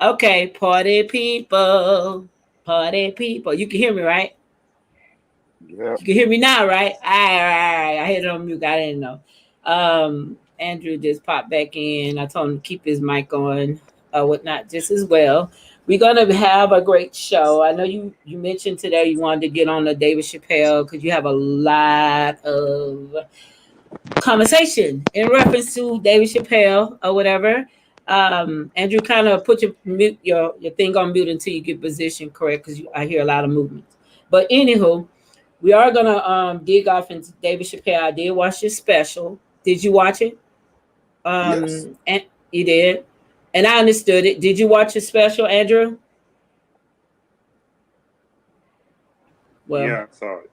Okay, party people. Party people. You can hear me, right? Yeah. You can hear me now, right? All right. I hit it on mute. I didn't know. Andrew just popped back in. I told him to keep his mic on, whatnot, just as well. We're gonna have a great show. I know you mentioned today you wanted to get on the David Chappelle because you have a lot of conversation in reference to David Chappelle or whatever. Andrew, kind of put your thing on mute until you get position correct because I hear a lot of movements. But anywho, we are gonna dig off into David Chappelle. I did watch his special. Did you watch it? Yes. And you did, and I understood it. Did you watch his special, Andrew? Well, Yeah, I saw it.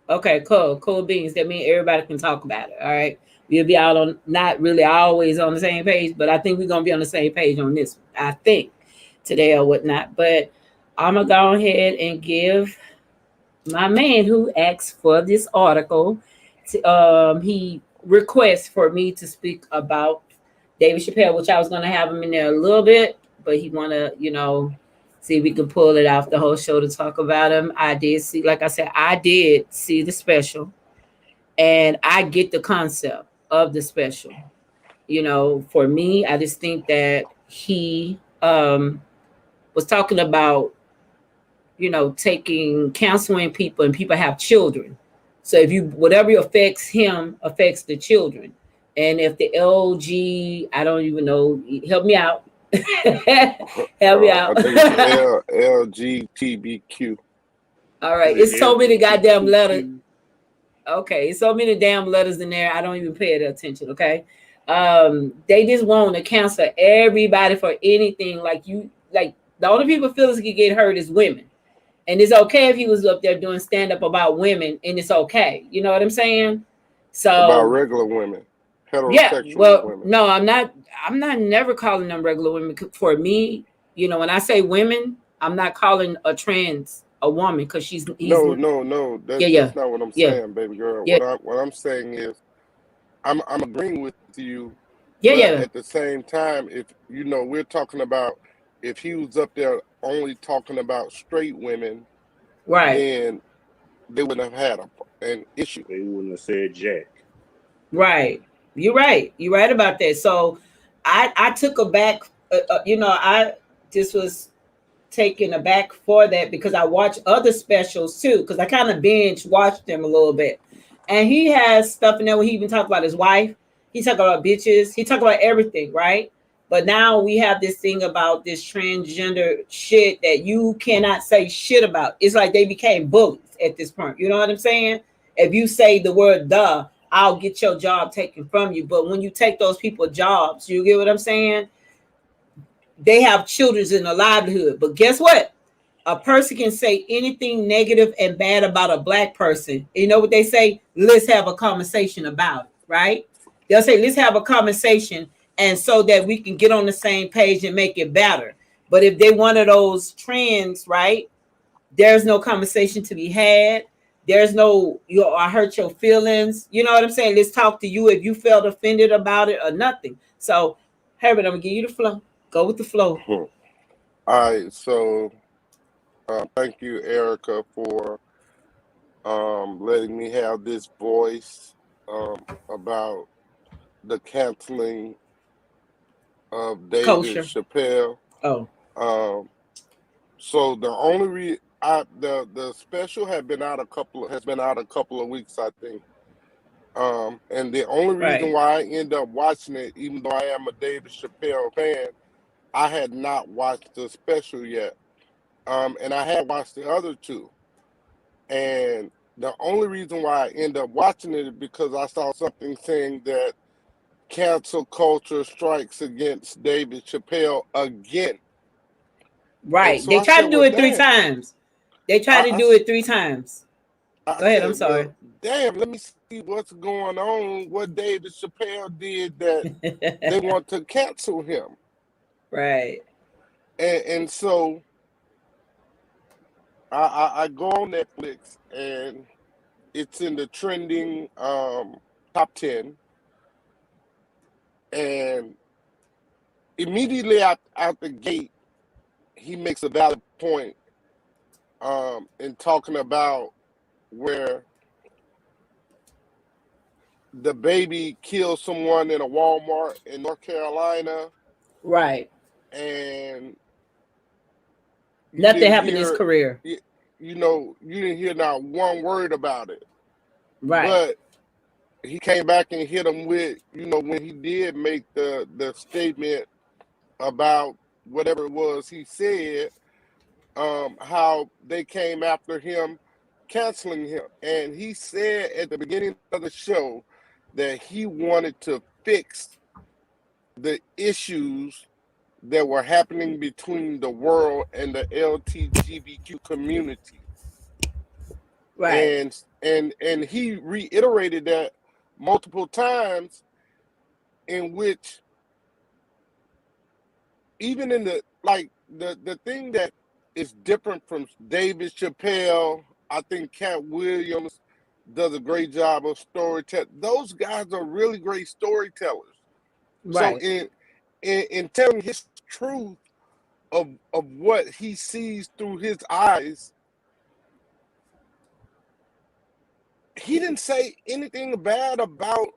okay, cool beans. That means everybody can talk about it. All right, we'll be out on not really always on the same page, but I think we're gonna be on the same page on this. I think today or whatnot. But I'm gonna go ahead and give my man who asked for this article. He requests for me to speak about David Chappelle, which I was gonna have him in there a little bit, but he wanna, see if we can pull it off the whole show to talk about him. I did see, like I said, I did see the special, and I get the concept of the special. For me, I just think that he was talking about taking counseling people, and people have children. So if you whatever affects him affects the children. And if the LG, I don't even know, help me out. Help me I out. think it's LGTBQ. All Is right. it It's so many goddamn letters. LGBTQ? Okay, so many damn letters in there. I don't even pay it attention. Okay, they just want to cancel everybody for anything. Like the only people feelings can get hurt is women. And it's okay if he was up there doing stand up about women, and it's okay. You know what I'm saying? About So regular women, yeah. heterosexual Well, women. no, I'm not. I'm not never calling them regular women. For me, when I say women, I'm not calling a trans a woman because he's No. yeah, yeah, That's not what I'm yeah, saying, baby girl. yeah, What I'm saying is I'm agreeing with you, yeah, but yeah. at the same time, if we're talking about if he was up there only talking about straight women, Right, then they wouldn't have had an issue. They wouldn't have said Jack. right. You're right. You're right about that. So, I took aback. I just was taken aback for that because I watch other specials too because I kind of binge watched them a little bit, and he has stuff in there where he even talked about his wife. He talked about bitches. He talked about everything, right? But now we have this thing about this transgender shit that you cannot say shit about. It's like they became bullies at this point. You know what I'm saying? If you say the word "the," I'll get your job taken from you. But when you take those people jobs, you get what I'm saying? They have children's in a livelihood. But guess what? A person can say anything negative and bad about a black person. You know what they say? Let's have a conversation about it, right? They'll say, let's have a conversation, and so that we can get on the same page and make it better. But if they one of those trends, right? There's no conversation to be had. There's no, I hurt your feelings. You know what I'm saying? Let's talk to you if you felt offended about it or nothing. So, Herbert, I'm gonna give you the flow. Go with the flow. All right, so thank you, Erica, for letting me have this voice about the canceling of David Kosher. Chappelle. Oh, Um, so the only the special has been out a couple of weeks, I think. And the only reason right. why I end up watching it, even though I am a David Chappelle fan, I had not watched the special yet. And I had watched the other two. And the only reason why I end up watching it is because I saw something saying that cancel culture strikes against David Chappelle again. And Right. so They I tried said, to do well, it three damn. times. They tried I, to I, do it three times. I Go ahead. I'm said, well, sorry. damn, let me see what's going on, what David Chappelle did that they want to cancel him. Right. And so I go on Netflix and it's in the trending top 10. And immediately out the gate, he makes a valid point in talking about where the baby killed someone in a Walmart in North Carolina, Right. and you Nothing didn't happened in his hear, career. you didn't hear not one word about it. Right. But he came back and hit him with, when he did make the statement about whatever it was he said, how they came after him, canceling him. And he said at the beginning of the show that he wanted to fix the issues that were happening between the world and the LGBTQ community. Right. And he reiterated that multiple times, in which even in the thing that is different from David Chapelle, I think Cat Williams does a great job of storytelling. Those guys are really great storytellers. So Right. in telling his truth of what he sees through his eyes, he didn't say anything bad about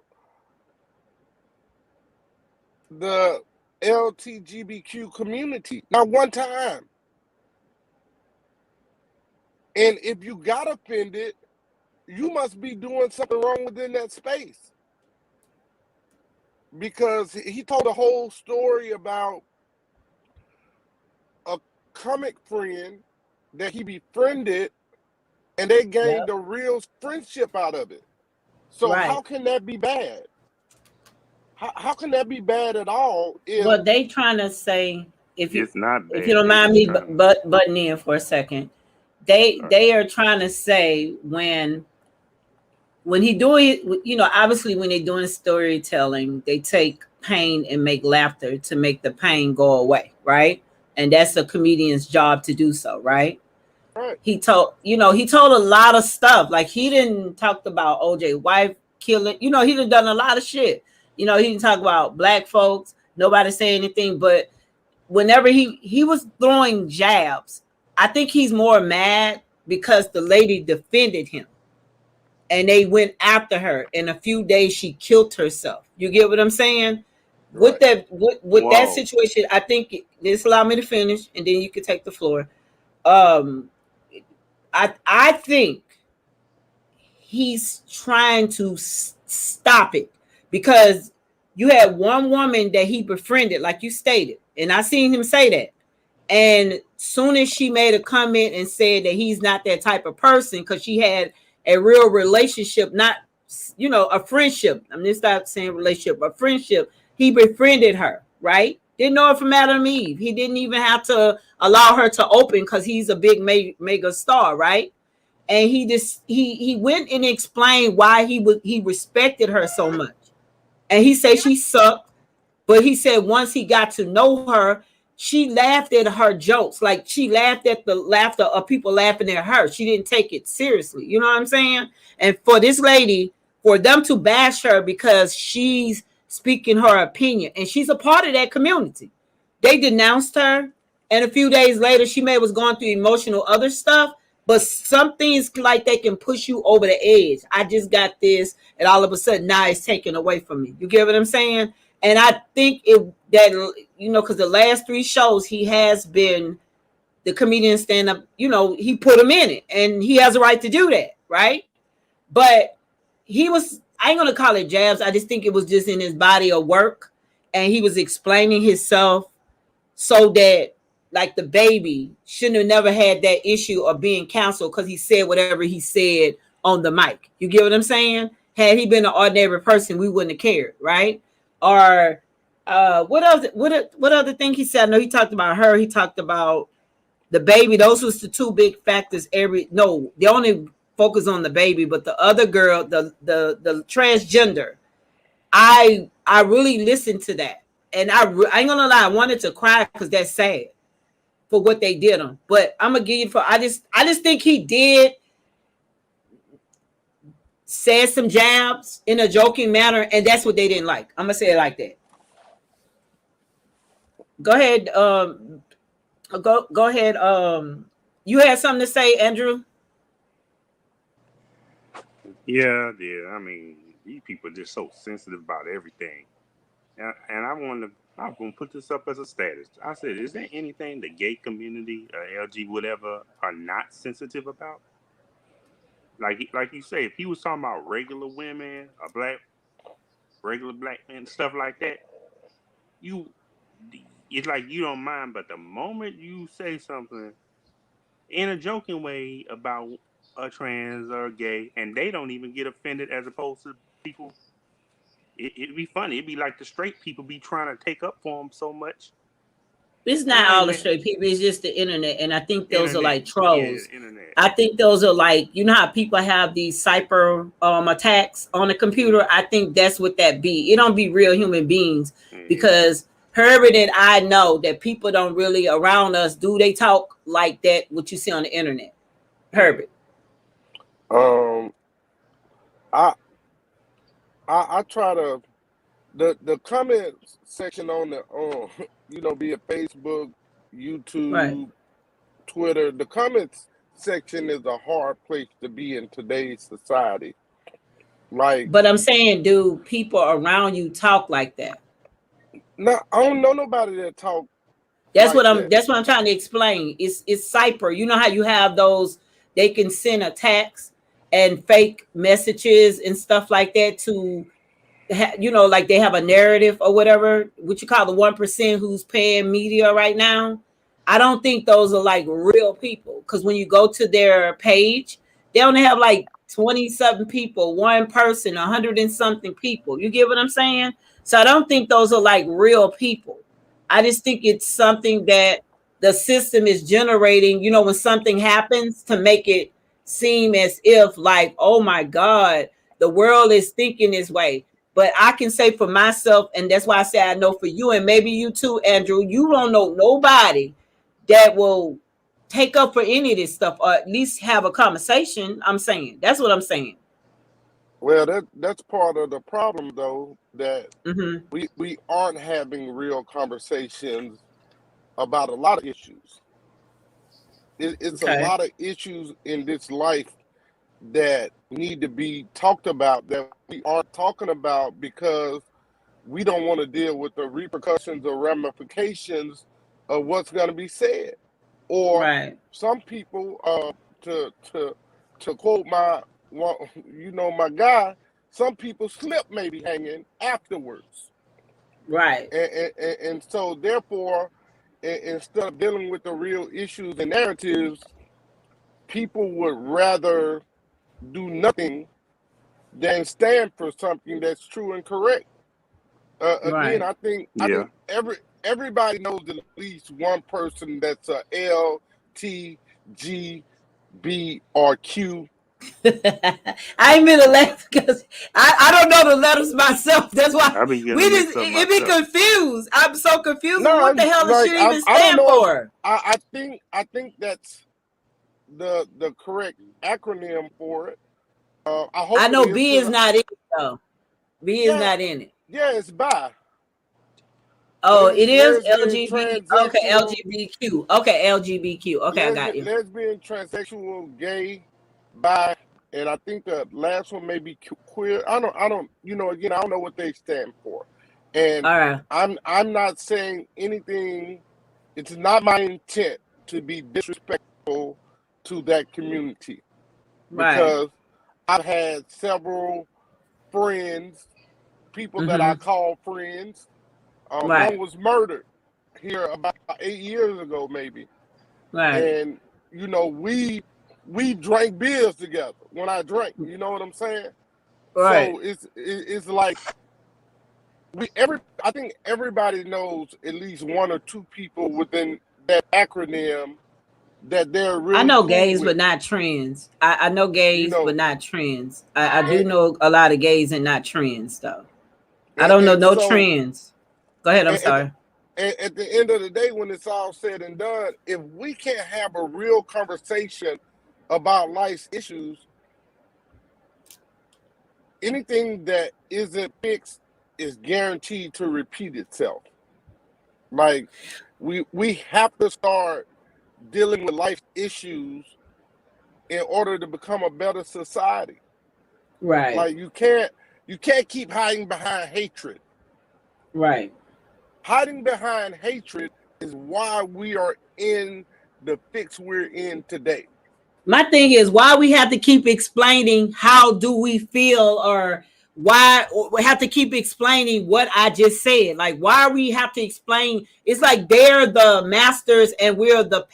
the LGBTQ community, not one time. And if you got offended, you must be doing something wrong within that space. Because he told a whole story about a comic friend that he befriended, and they gained Yep. a real friendship out of it. So Right. how can that be bad? How can that be bad at all if Well, they trying to say, It's not if you bad. don't They mind just me trying to. butting in for a second, they are trying to say when he doing, obviously when they're doing storytelling, they take pain and make laughter to make the pain go away, right? And that's a comedian's job to do so, right? right, He told a lot of stuff. Like, he didn't talk about OJ wife killing, he done a lot of shit. He didn't talk about black folks, nobody say anything, but whenever he was throwing jabs, I think he's more mad because the lady defended him and they went after her. In a few days, she killed herself. You get what I'm saying? With right, that, with that Whoa. situation, I think this allow me to finish, and then you can take the floor. Um, I think he's trying to stop it because you had one woman that he befriended, like you stated, and I seen him say that. And soon as she made a comment and said that he's not that type of person because she had a real relationship, not a friendship. I'm just not saying relationship, but friendship. He befriended her, right? Didn't know her from Adam and Eve. He didn't even have to allow her to open because he's a big mega star, right? And he went and explained why he respected her so much. And he said she sucked, but he said once he got to know her, she laughed at her jokes. Like, she laughed at the laughter of people laughing at her. She didn't take it seriously. You know what I'm saying? And for this lady, for them to bash her because she's speaking her opinion, and she's a part of that community. They denounced her, and a few days later, she may was going through emotional other stuff. But some things, like, they can push you over the edge. I just got this, and all of a sudden now it's taken away from me. You get what I'm saying? And I think because the last three shows he has been the comedian stand up, he put him in it, and he has a right to do that, right? But I ain't gonna call it jabs. I just think it was just in his body of work, and he was explaining himself so that, like, the baby shouldn't have never had that issue of being canceled because he said whatever he said on the mic. You get what I'm saying? Had he been an ordinary person, we wouldn't have cared, right? Or what else? What other thing he said? I know he talked about her. He talked about the baby. Those was the two big factors. They only focus on the baby, but the other girl, the transgender. I really listened to that, and I ain't gonna lie, I wanted to cry because that's sad for what they did him. But I'm gonna give you for I just think he did said some jabs in a joking manner, and that's what they didn't like. I'm gonna say it like that. Go ahead, Go ahead. You had something to say, Andrew? Yeah, yeah. I mean, these people are just so sensitive about everything. And I'm gonna put this up as a status. I said, is there anything the gay community, LG, whatever, are not sensitive about? Like you say, if he was talking about regular women, regular black men, stuff like that, you, it's like you don't mind. But the moment you say something in a joking way about a trans or a gay, and they don't even get offended, as opposed to people, it'd be funny. It'd be like the straight people be trying to take up for them so much. It's I'm not like, all the man, straight people. It's just the internet, and I think those are internet, like yeah, trolls. internet. I think those are like, you know how people have these cyber attacks on the computer. I think that's what that be. It don't be real human beings, Mm-hmm. because Herbert and I know that people don't really around us do they talk like that. What you see on the internet, Mm-hmm. Herbert. Um, I I try to the comment section on the be it Facebook, Right. YouTube, Twitter. The comments section is a hard place to be in today's society. Like, But I'm saying, do people around you talk like that? no, I don't know nobody that talk That's like what I'm. that. That's what I'm trying to explain. It's cyber. You know how you have those? They can send attacks and fake messages and stuff like that to, like they have a narrative or whatever. What you call the 1% who's paying media right now. I don't think those are like real people, because when you go to their page, they only have like 20 something people, one person, 100 and something people. You get what I'm saying? So I don't think those are like real people. I just think it's something that the system is generating, when something happens, to make it seem as if like, oh my God, the world is thinking this way. But I can say for myself, and that's why I say I know for you, and maybe you too, Andrew, you don't know nobody that will take up for any of this stuff, or at least have a conversation. I'm saying that's what I'm saying. Well, that's part of the problem, though, that Mm-hmm. we aren't having real conversations about a lot of issues. It's a Okay. lot of issues in this life that need to be talked about that we aren't talking about because we don't want to deal with the repercussions or ramifications of what's going to be said. Or Right. some people, to quote my guy, some people slip maybe hanging afterwards, Right. and so therefore, instead of dealing with the real issues and narratives, people would rather do nothing than stand for something that's true and correct. Again, Right. I Yeah. think everybody knows at least one person that's a L, T, G, B, or Q. I ain't mean to laugh because I don't know the letters myself. That's why I've been we getting just mixed up it be myself. confused. I'm so confused with No, what the I'm hell does like shit even I don't stand know if for. I think that's the correct acronym for it. I I hope it know is B is because not in it though. B is yeah, not in it. yeah, it's bi. Oh, it is Lesbian, LGBT. Okay, transsexual, LGBTQ. Okay, LGBTQ. Okay, I got you. lesbian, transsexual, gay, bi, and I think the last one may be queer. I don't. Again, I don't know what they stand for, and All right. I'm not saying anything. It's not my intent to be disrespectful to that community Right. because I've had several friends, people that I Mm-hmm. call friends. One Right. was murdered here about 8 years ago, maybe. Right. And we drank beers together when I drank. You know what I'm saying? Right. So it's like I think everybody knows at least one or two people within that acronym that they're I really know cool gays, with. but not trans. I know You gays, but know, not trans. I do and, know a lot of gays and not trans though. I and, don't know and no so trans. Go ahead. I'm at, sorry. at the end of the day, when it's all said and done, if we can't have a real conversation about life's issues, anything that isn't fixed is guaranteed to repeat itself. Like we have to start dealing with life issues in order to become a better society. Right. Like you can't keep hiding behind hatred. Right. Hiding behind hatred is why we are in the fix we're in today. My thing is why we have to keep explaining how do we feel, or why we have to keep explaining what I just said. Like, why we have to explain? It's like they're the masters and we're the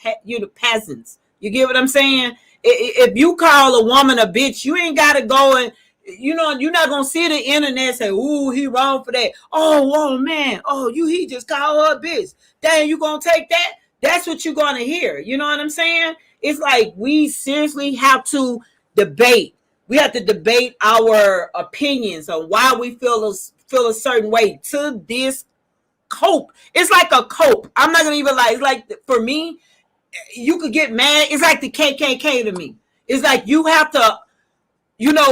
peasants. You get what I'm saying? If you call a woman a bitch, you ain't got to go and you're not gonna see the internet and say, "Ooh, he wrong for that." Oh man, he just called her a bitch. Dang, you gonna take that? That's what you're gonna hear. You know what I'm saying? It's like we seriously have to debate. We have to debate our opinions on why we feel a certain way to this cope. It's like a cope. I'm not gonna even lie. It's like, for me, you could get mad. It's like the KKK to me. It's like you have to,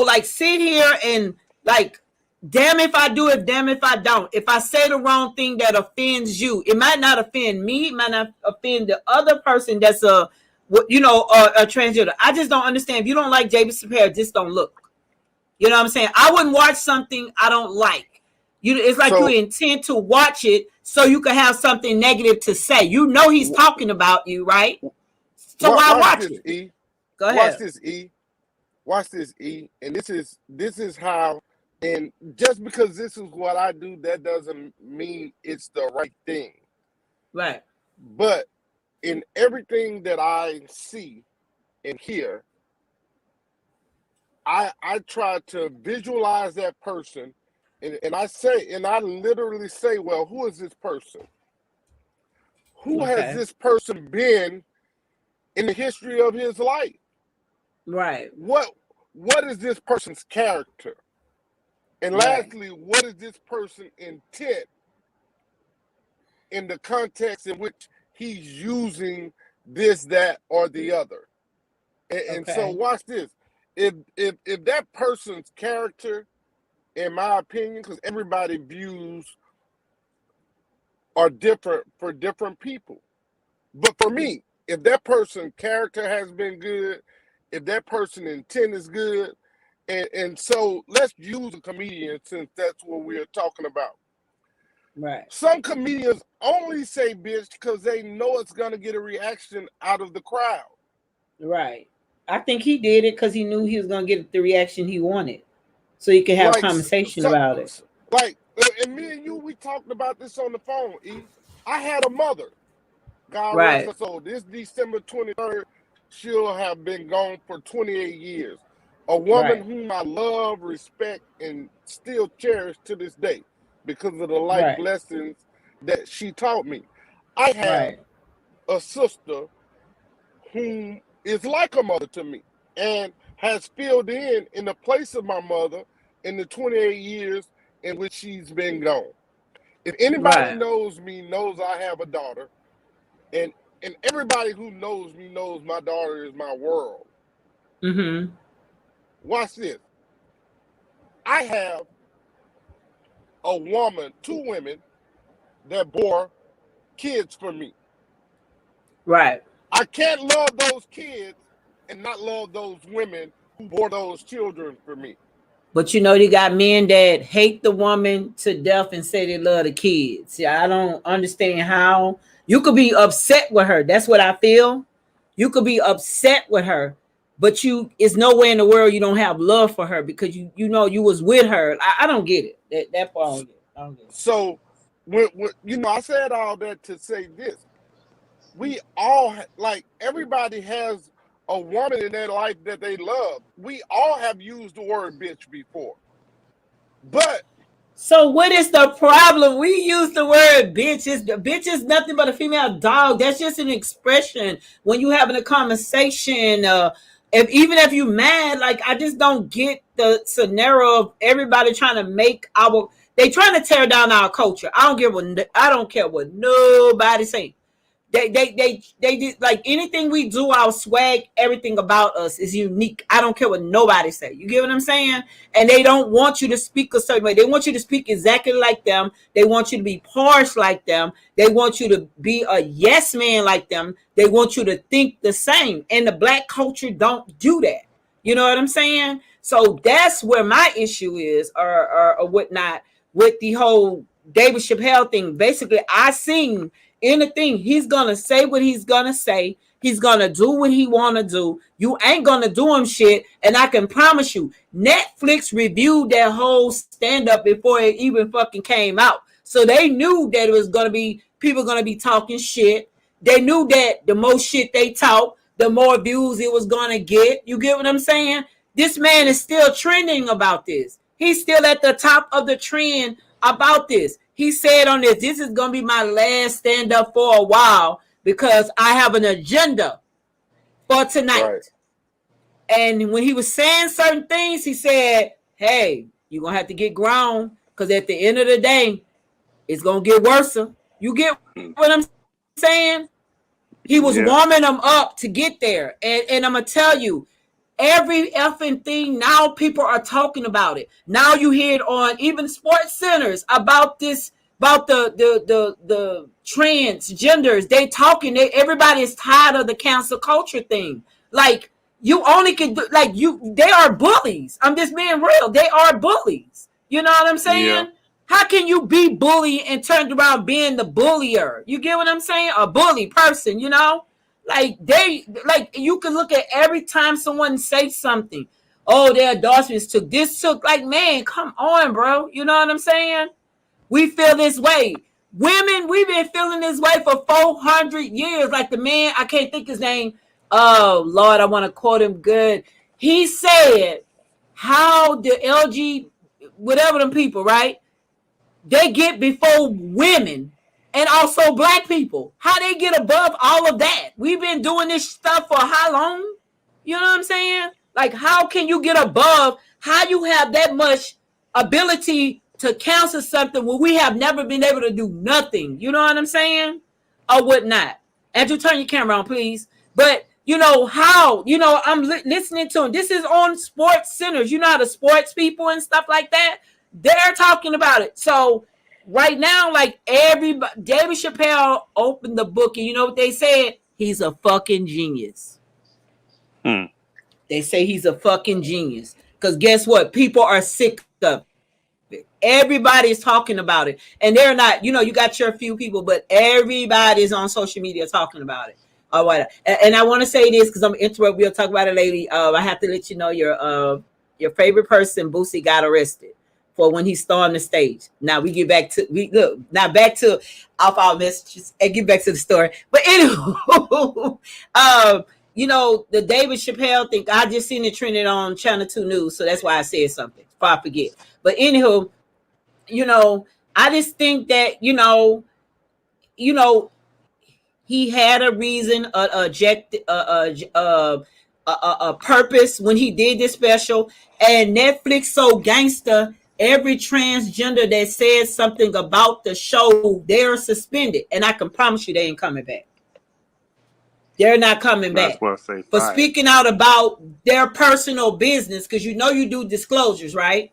like sit here and like, damn if I do it, damn if I don't. If I say the wrong thing that offends you, it might not offend me. It might not offend the other person that's a transgender. I just don't understand. If you don't like J.B. Chapelle, just don't look. You know what I'm saying? I wouldn't watch something I don't like. It's like you intend to watch it so you can have something negative to say. You know he's talking about you, right? So why watch it? E. Go ahead. Watch this, E. And this is how. And just because this is what I do, that doesn't mean it's the right thing. Right. But in everything that I see and hear, I try to visualize that person, and I literally say, well, who is this person? Who has this person been in the history of his life? Right. What is this person's character? And lastly, what is this person's intent in the context in which he's using this, that, or the other? And so watch this. If that person's character, in my opinion, because everybody's views are different for different people. But for me, if that person's character has been good, if that person's intent is good, and so let's use a comedian since that's what we're talking about. Right. Some comedians only say bitch because they know it's going to get a reaction out of the crowd. Right. I think he did it because he knew he was going to get the reaction he wanted. So you could have conversation about it. Like, and me and you, we talked about this on the phone, E. I had a mother. God rest her soul. This December 23rd, she'll have been gone for 28 years. A woman whom I love, respect, and still cherish to this day because of the life lessons that she taught me. I have a sister whom is like a mother to me and has filled in the place of my mother in the 28 years in which she's been gone. If anybody knows me, knows I have a daughter, and everybody who knows me knows my daughter is my world. Mm-hmm. Watch this. I have two women that bore kids for me. Right. I can't love those kids and not love those women who bore those children for me. But you got men that hate the woman to death and say they love the kids. Yeah, I don't understand how you could be upset with her. That's what I feel. You could be upset with her, but it's nowhere in the world you don't have love for her because you was with her. I don't get it. That part I don't get it. So when I said all that to say this. We all, like, everybody has a woman in their life that they love. We all have used the word bitch before. But so what is the problem? We use the word bitch. Bitch is nothing but a female dog. That's just an expression when you having a conversation. Even if you mad, like, I just don't get the scenario of everybody trying to they trying to tear down our culture. I don't care what nobody say. They did like anything we do, our swag, everything about us is unique. I don't care what nobody say. You get what I'm saying? And they don't want you to speak a certain way. They want you to speak exactly like them. They want you to be harsh like them. They want you to be a yes man like them. They want you to think the same. And the black culture don't do that. You know what I'm saying? So that's where my issue is, or whatnot, with the whole David Chapelle thing. Basically, I seen in the thing, he's gonna say what he's gonna say. He's gonna do what he wanna do. You ain't gonna do him shit. And I can promise you, Netflix reviewed that whole stand-up before it even fucking came out. So they knew that it was gonna be people gonna be talking shit. They knew that the more shit they talk, the more views it was gonna get. You get what I'm saying? This man is still trending about this. He's still at the top of the trend about this. He said on this is going to be my last stand up for a while because I have an agenda for tonight. Right. And when he was saying certain things, he said, hey, you're going to have to get grown because at the end of the day, it's going to get worse. You get what I'm saying? He was warming them up to get there. And I'm going to tell you, every effing thing now, people are talking about it. Now you hear it on even sports centers about this, about the transgenders. They talking. Everybody is tired of the cancel culture thing. Like you only can do like you. They are bullies. I'm just being real. They are bullies. You know what I'm saying? Yeah. How can you be bullied and turned around being the bullier? You get what I'm saying? A bully person. You know. Like you can look at every time someone says something. Oh, their endorsements took like, man, come on, bro. You know what I'm saying? We feel this way. Women, we've been feeling this way for 400 years. Like the man, I can't think his name. Oh Lord, I want to quote him good. He said, how the LG, whatever them people, right? They get before women. And also black people, how they get above all of that? We've been doing this stuff for how long? You know what I'm saying? Like, how can you get above? How you have that much ability to counsel something when we have never been able to do nothing? You know what I'm saying? Or whatnot. Andrew, turn your camera on, please. But you know how? You know, I'm listening to him. This is on sports centers. You know how the sports people and stuff like that? They're talking about it. So right now, like everybody, David Chapelle opened the book, and you know what they said? He's a fucking genius. They say he's a fucking genius. Because guess what? People are sick of it. Everybody's talking about it. And they're not, you know, you got your few people, but everybody's on social media talking about it. All right. And I want to say this because I'm interrupted. We'll talk about it later. I have to let you know your favorite person, Boosie, got arrested for when he stormed the stage. Now we get back to back to off our messages and get back to the story. But anyway, you know, the David Chapelle thing, I just seen it trending on Channel 2 News, so that's why I said something before I forget. But anywho, you know, I just think that, you know, he had a reason, a purpose when he did this special, and Netflix so gangster. Every transgender that says something about the show, they're suspended. And I can promise you they ain't coming back. They're not coming back. For speaking out about their personal business, because you know you do disclosures, right?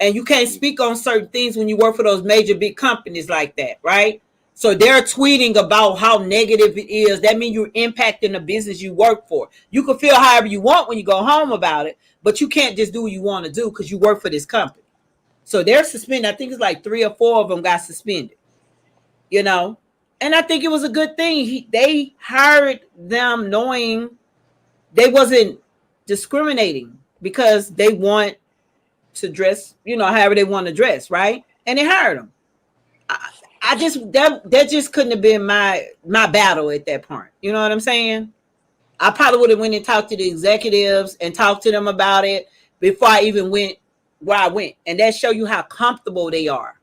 And you can't speak on certain things when you work for those major big companies like that, right? So they're tweeting about how negative it is. That means you're impacting the business you work for. You can feel however you want when you go home about it, but you can't just do what you want to do because you work for this company. So they're suspended. I think it's like 3 or 4 of them got suspended, you know, and I think it was a good thing. They hired them knowing they wasn't discriminating because they want to dress, you know, however they want to dress, right? And they hired them. I just that just couldn't have been my battle at that point. You know what I'm saying? I probably would have went and talked to the executives and talked to them about it before I even went where I went. And that show you how comfortable they are.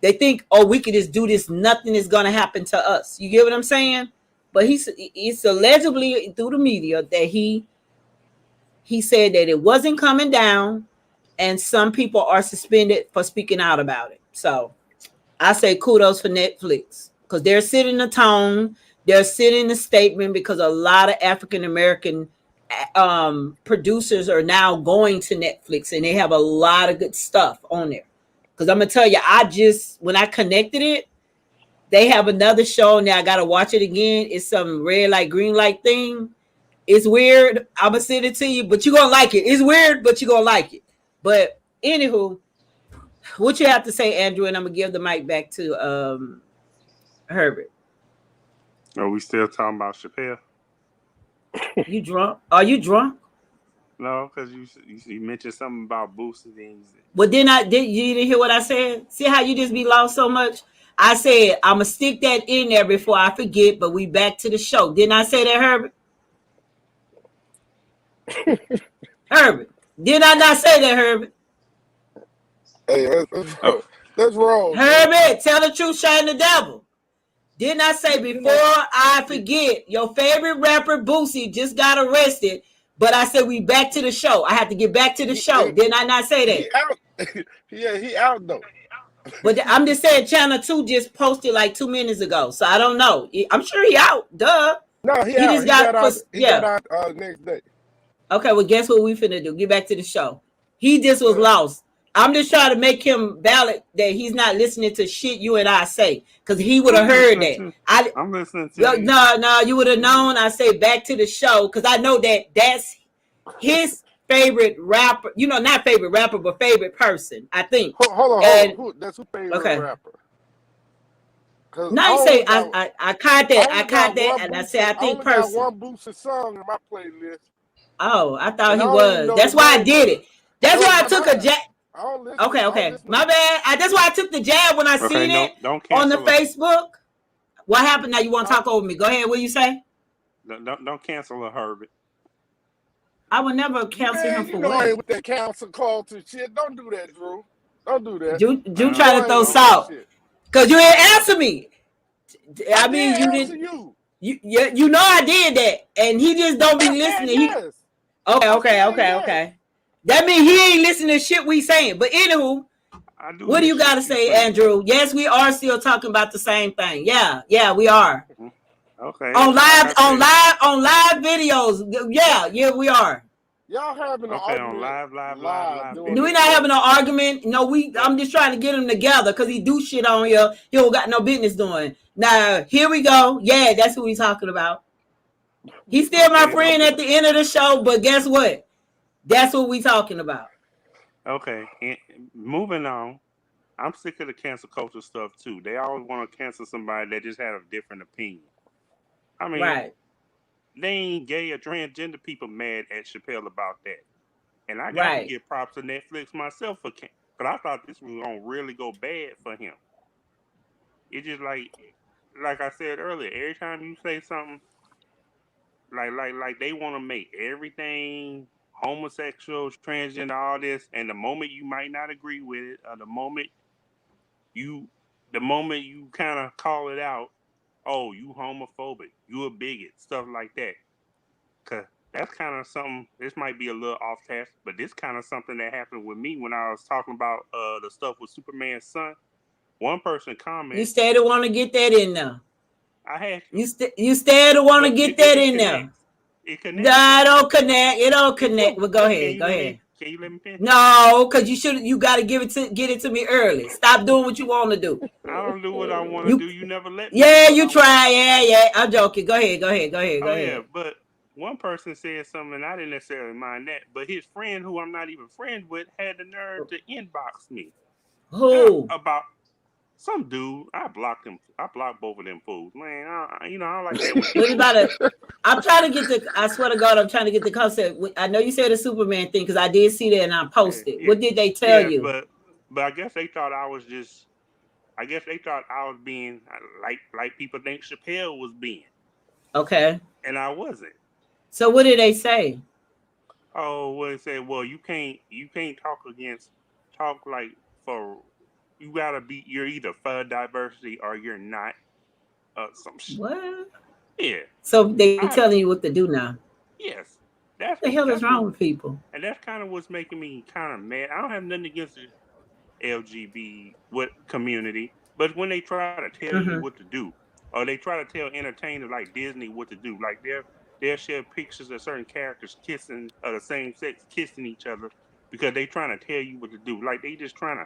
They think, oh, we could just do this. Nothing is going to happen to us. You get what I'm saying? But it's allegedly through the media that he said that it wasn't coming down and some people are suspended for speaking out about it. So I say kudos for Netflix because they're setting the tone. They're sending a statement because a lot of African American producers are now going to Netflix, and they have a lot of good stuff on there. Because I'm gonna tell you, when I connected it, they have another show now. I gotta watch it again. It's some red light, green light thing. It's weird. I'm gonna send it to you, but you're gonna like it. It's weird, but you're gonna like it. But anywho, what you have to say, Andrew, and I'm gonna give the mic back to Herbert. Are we still talking about Chapelle? You drunk? Are you drunk? No, because you mentioned something about boosting things. Well, you didn't hear what I said? See how you just be lost so much? I said I'm gonna stick that in there before I forget. But we back to the show. Didn't I say that, Herbert? Herbert, did I not say that, Herbert? Hey, that's wrong. Herbert, tell the truth, shine the devil. Didn't I say before I forget, your favorite rapper Boosie just got arrested, but I said we back to the show. I have to get back to the show. Didn't I not say that? He out. Yeah, he out though. But I'm just saying Channel 2 just posted like 2 minutes ago, so I don't know. I'm sure he out. Duh. No, he out. He got out next day. Okay, well, guess what we finna do? Get back to the show. He just was lost. I'm just trying to make him valid that he's not listening to shit you and I say, because he would have heard that. I'm listening to you. No, you would have known. I say back to the show because I know that's his favorite rapper. You know, not favorite rapper, but favorite person. I think. Hold on. That's who favorite rapper? No, I say I caught that. I caught that, and I said I think person. I only got one Boosie song in my playlist. Oh, I thought he was. That's why I did it. That's why I took a jab. Okay. My bad. That's why I took the jab when I seen it on the Facebook. What happened? Now you want to talk over me? Go ahead. What you say? Don't cancel a Herbert. I would never cancel him for what? With that cancel culture shit. Don't do that, Drew. Don't do that. Drew try to throw salt because you didn't answer me. I mean, you didn't. You know I did that, and he just don't be listening. Yes. Okay. That means he ain't listening to shit we saying. But anywho, what do you got to say, Andrew? Yes, we are still talking about the same thing. Yeah, we are. Okay. On live videos. Yeah, we are. Y'all having an argument? On live. We're not having an argument. No, I'm just trying to get him together because he do shit on here. He don't got no business doing. Now, here we go. Yeah, that's what we talking about. He's still my friend at the end of the show, but guess what? That's what we talking about. Okay, and moving on. I'm sick of the cancel culture stuff too. They always want to cancel somebody that just had a different opinion. I mean, they ain't gay or transgender people mad at Chapelle about that. And I got to give props to Netflix myself but I thought this was gonna really go bad for him. It's just like I said earlier, every time you say something like they want to make everything homosexuals, transgender, all this, and the moment you might not agree with it, or the moment you kind of call it out, oh, you homophobic, you a bigot, stuff like that. Cause that's kind of something. This might be a little off task, but this kind of something that happened with me when I was talking about the stuff with Superman's son. One person commented, "You stay to want to get that in there." I had you stay to want to get that in there. It connects. No, it don't connect. It don't connect. Well, go ahead. Can you let me finish? No, because you got to get it to me early. Stop doing what you want to do. I don't do what I want to do. You never let me. Yeah, you try. Yeah. I'm joking. Go ahead. Yeah, but one person said something, and I didn't necessarily mind that. But his friend, who I'm not even friends with, had the nerve to inbox me. Who? About some dude. I blocked him. I blocked both of them fools. Man, I don't like that. What about it? I'm trying to get I swear to God, I'm trying to get the concept. I know you said the Superman thing because I did see that and I posted. Yeah. What did they tell you? But I guess they thought I was just. I guess they thought I was being like people think Chapelle was being. Okay. And I wasn't. So what did they say? Oh, well, they said, well, you can't talk like for. You gotta be. You're either for diversity or you're not. Some shit. What? Yeah. So they telling you what to do now? Yes. What the hell is wrong with people? And that's kind of what's making me kind of mad. I don't have nothing against the LGBT community, but when they try to tell you what to do, or they try to tell entertainers like Disney what to do. Like they'll share pictures of certain characters kissing of the same sex kissing each other because they trying to tell you what to do. Like they just trying to.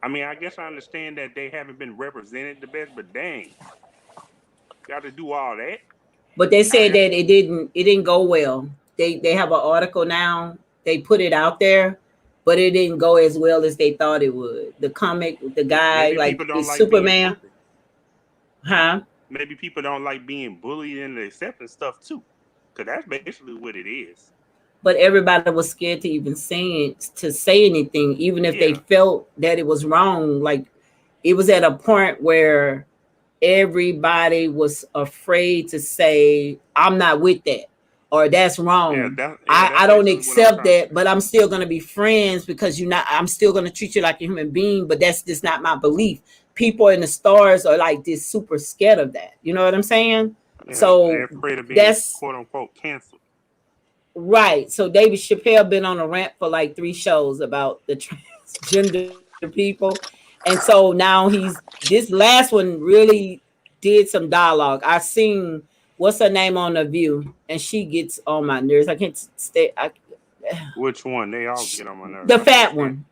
I mean, I guess I understand that they haven't been represented the best, but dang, got to do all that. But they said that it didn't go well. They have an article now. They put it out there, but it didn't go as well as they thought it would. The comic, the guy, Maybe like people don't it's like being Superman, bullied. huh? Maybe people don't like being bullied and accepting stuff too, because that's basically what it is. But everybody was scared to even say anything, even if they Yeah, felt that it was wrong. Like it was at a point where everybody was afraid to say, I'm not with that, or that's wrong. I that's don't basically what I'm accept trying to that, say. but I'm still gonna be friends because I'm still gonna treat you like a human being, but that's just not my belief. People in the stars are like this super scared of that. You know what I'm saying? Yeah, they're So afraid of being that's quote unquote canceled. right. So David Chapelle been on a rant for like 3 shows about the transgender people. And so now this last one really did some dialogue. I seen what's her name on The View, and she gets on my nerves. I can't stay. Which one? They all get on my nerves. The I can't fat stand. one.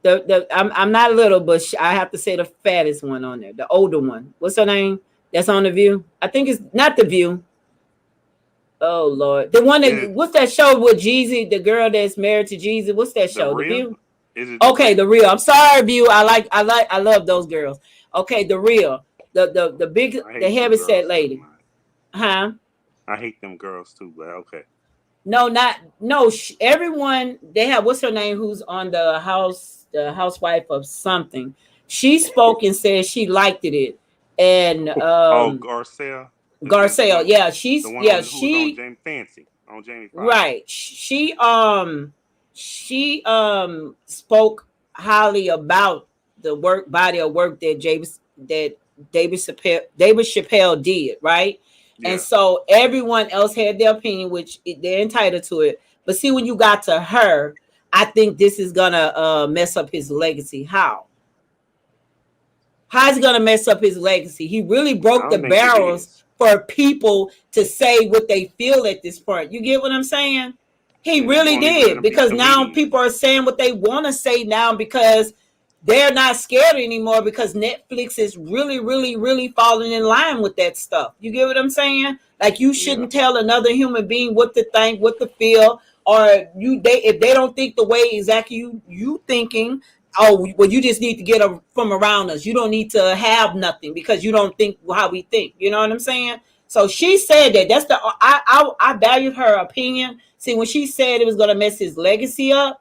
I'm not little, but I have to say the fattest one on there. The older one. What's her name? That's on The View. I think it's not The View. Oh Lord, the one that Is what's that show with Jeezy, the girl that's married to Jeezy? What's that the show? The real? View. Is it the Okay, real? The Real. I'm sorry, View. I love those girls. Okay, The Real. The big, I the hate them heavy set girls too, lady. man. Huh? I hate them girls too, but okay. No, not no. Everyone they have. What's her name? Who's on the housewife of something? She spoke and said she liked it, and Oh, Garcelle, is that Garcelle. Yeah, she's yeah who was on she Jamie Fancy on Jamie Foxx? right. She spoke highly about the body of work that David Chappelle did, right? And Yeah, so everyone else had their opinion, which they're entitled to it. But see, when you got to her, I think this is gonna mess up his legacy. How's it gonna mess up his legacy? He really I broke the don't think it barrels is. for people to say what they feel at this point. You get what I'm saying? He Yeah, you really won't even let did, them be because now comedians. people are saying what they want to say now because they're not scared anymore because Netflix is really, really, really falling in line with that stuff. You get what I'm saying? Like you Yeah, shouldn't tell another human being what to think, what to feel, or if they don't think the way exactly you thinking. Oh, well, you just need to get from around us. You don't need to have nothing because you don't think how we think. You know what I'm saying? So she said that. That's the I valued her opinion. See, when she said it was gonna mess his legacy up,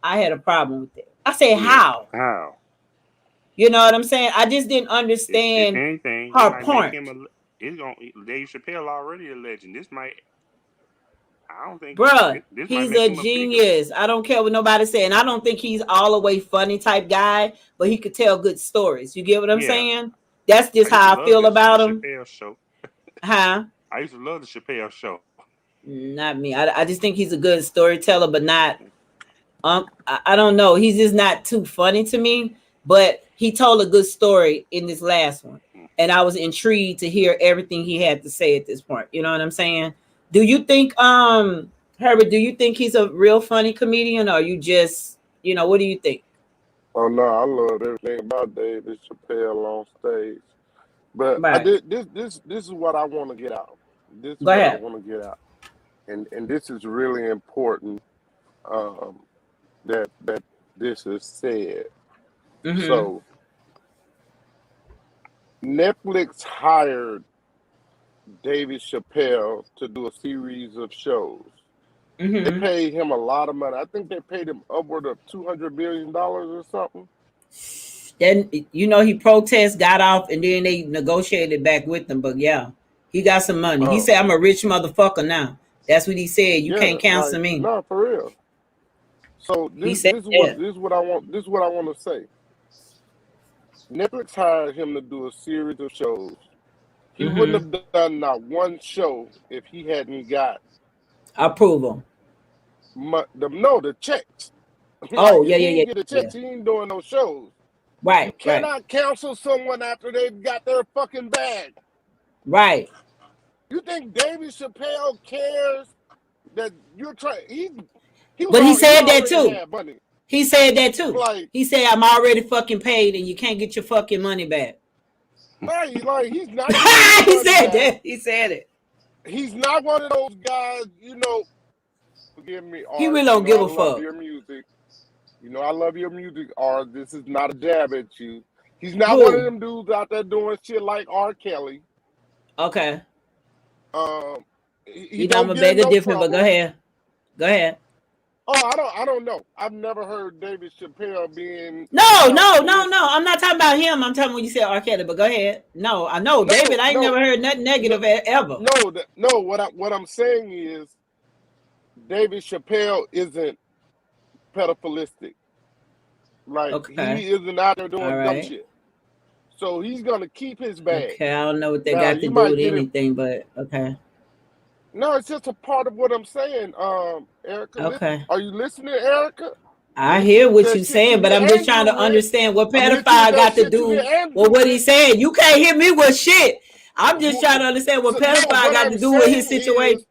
I had a problem with it. I said, yeah. how? How? You know what I'm saying? I just didn't If understand anything, it her might make him point. a. It's gonna. Dave Chappelle already a legend. This might. I don't think Bruh, this might he's make a him a bigger legend. genius. I don't care what nobody say. And I don't think he's all the way funny type guy, but he could tell good stories. You get what I'm Yeah, saying? That's I just used to how I love feel this the about him. Chappelle show. Huh? I used to love the Chappelle show. Not me. I just think he's a good storyteller, but not I don't know. He's just not too funny to me. But he told a good story in this last one. And I was intrigued to hear everything he had to say at this point. You know what I'm saying? Do you think Herbert, do you think he's a real funny comedian, or you just, what do you think? Oh no, I love everything about David Chappelle on stage. But I Right. did this is what I want to get out. This is Go what I ahead. want to get out. And this is really important, um, that this is said. Mm-hmm. So Netflix hired David Chappelle to do a series of shows. They Mm-hmm. paid him a lot of money. I think they paid him upward of $200 billion or something. Then he protests, got off, and then they negotiated back with him. But yeah, he got some money. He Uh, said, "I'm a rich motherfucker now." That's what he said. You yeah, can't cancel like me. no, for real. So He this said this is what that. this is what I want. This is what I want to say. Netflix hired him to do a series of shows. He Mm-hmm. wouldn't have done not one show if he hadn't got Approval. the checks. Like Oh if yeah, he yeah, yeah, ain't get the yeah. checks, he ain't doing no shows. You Right, right, cannot cancel someone after they've got their fucking bag. Right. You think David Chapelle cares that you're trying? But he said that already too. had money. He said that too. Like, he said, I'm already fucking paid and you can't get your fucking money back. right, like he's not He said that. He said it. He's not one of those guys, you know. Forgive me, Art. He really don't give a I love fuck. your music. You know, I love your music, Art. This is not a jab at you. He's not Who? one of them dudes out there doing shit like R. Kelly. Okay. He You know, don't I'm a get beg in no different, but trouble. go ahead. Go ahead. Oh, I don't know. I've never heard David Chapelle being. No. I'm not talking about him. I'm talking when you said R. Kelly, but go ahead. No, I know. David, I ain't never heard nothing negative ever. No, what I'm saying is David Chapelle isn't pedophilistic. Like, Okay. he isn't out there doing All dumb right. shit. So he's gonna keep his bag. Okay, I don't know what they Now, got to you do might with get it- anything, but okay. No, it's just a part of what I'm saying, Erica. Okay. Are you listening, Erica? I hear what you're That shit saying, you but get I'm just trying angry to with. understand what I'm hitting you with pedophile that got to shit you do get angry with what he with. said. You can't hit me with shit. I'm just trying to understand what So, no, pedophile what got I'm to do with his saying situation.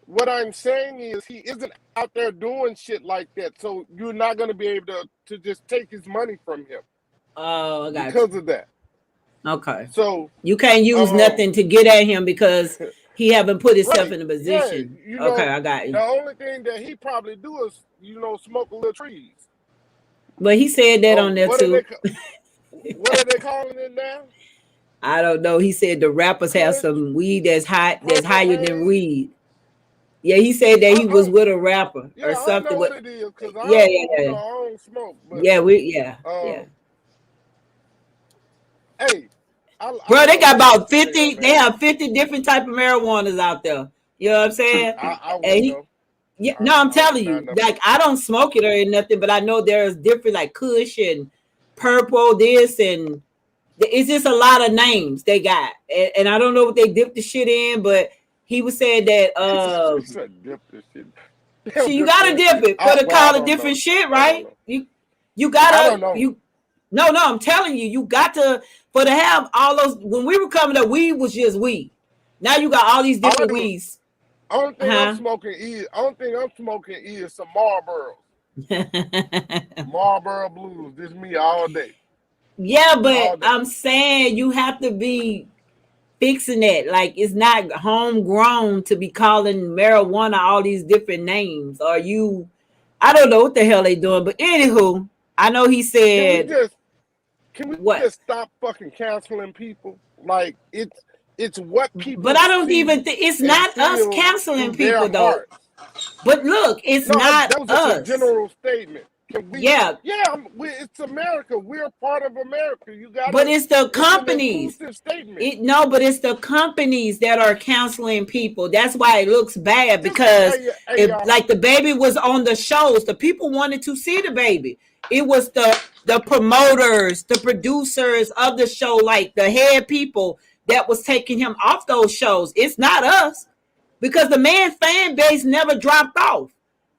What I'm saying is he isn't out there doing shit like that. So you're not going to be able to just take his money from him Oh, I got because you. of that. Okay. So You can't use nothing to get at him because he haven't put himself right, in a position. Yeah, you know, okay, I got you. The only thing that he probably do is, you know, smoke a little trees. But he said that on there too. What are they calling it now? I don't know. He said the rappers have some weed that's hot, that's higher than weed. Yeah, he said that he was with a rapper or something. I know what it is because I don't smoke. But, yeah. Hey, bro, they got about 50. They have 50 different type of marijuanas out there. You know what I'm saying? I wouldn't know. Yeah, no, I'm telling you, like I don't smoke it or nothing, but I know there's different like Kush and purple, this and it's just a lot of names they got, and I don't know what they dipped the shit in, but he was saying that dip this shit. So you gotta dip it for to call it different shit, right? You gotta No, I'm telling you, you got to for to have all those. When we were coming up, weed was just weed. Now you got all these different weeds. Only thing I'm smoking is some Marlboro. Marlboro Blues. This is me all day. Yeah, but I'm saying you have to be fixing it. Like it's not homegrown to be calling marijuana all these different names. Or you, I don't know what the hell they doing. But anywho, I know he said. Can we just stop fucking canceling people? Like it's what people. But I don't even think it's not us canceling people though. But look, it's not that was us. A general statement. It's America. We're part of America. You got. But it's the companies. But it's the companies that are canceling people. That's why it looks bad because like the baby was on the shows, the people wanted to see the baby. It was the promoters, the producers of the show, like the head people that was taking him off those shows. It's not us because the man fan base never dropped off.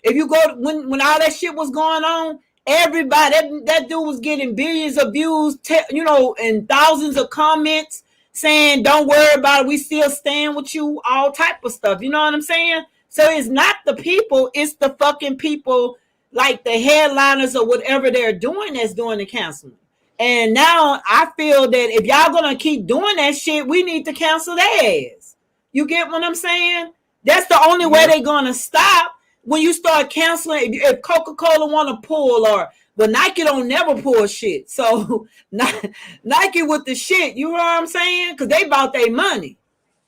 If you go when all that shit was going on, everybody that dude was getting billions of views, and thousands of comments saying, "Don't worry about it, we still stand with you," all type of stuff. You know what I'm saying? So it's not the people, it's the fucking people like the headliners or whatever they're doing that's doing the canceling. And now I feel that if y'all gonna keep doing that shit, we need to cancel their ass. You get what I'm saying? That's the only way they're gonna stop. When you start canceling, if Coca-Cola want to pull but Nike don't never pull shit. So Nike with the shit, you know what I'm saying? Because they bought their money.